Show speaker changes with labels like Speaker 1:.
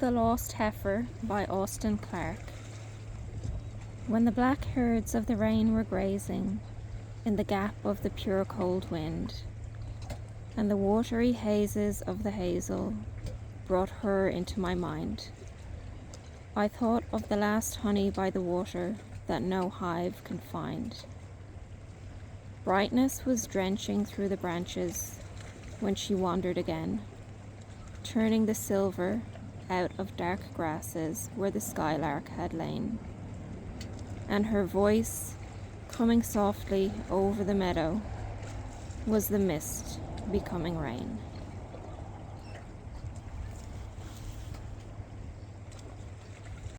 Speaker 1: The Lost Heifer by Austin Clarke. When the black herds of the rain were grazing in the gap of the pure cold wind, and the watery hazes of the hazel brought her into my mind, I thought of the last honey by the water that no hive can find. Brightness was drenching through the branches when she wandered again, turning the silver out of dark grasses where the skylark had lain, and her voice, coming softly over the meadow, was the mist becoming rain.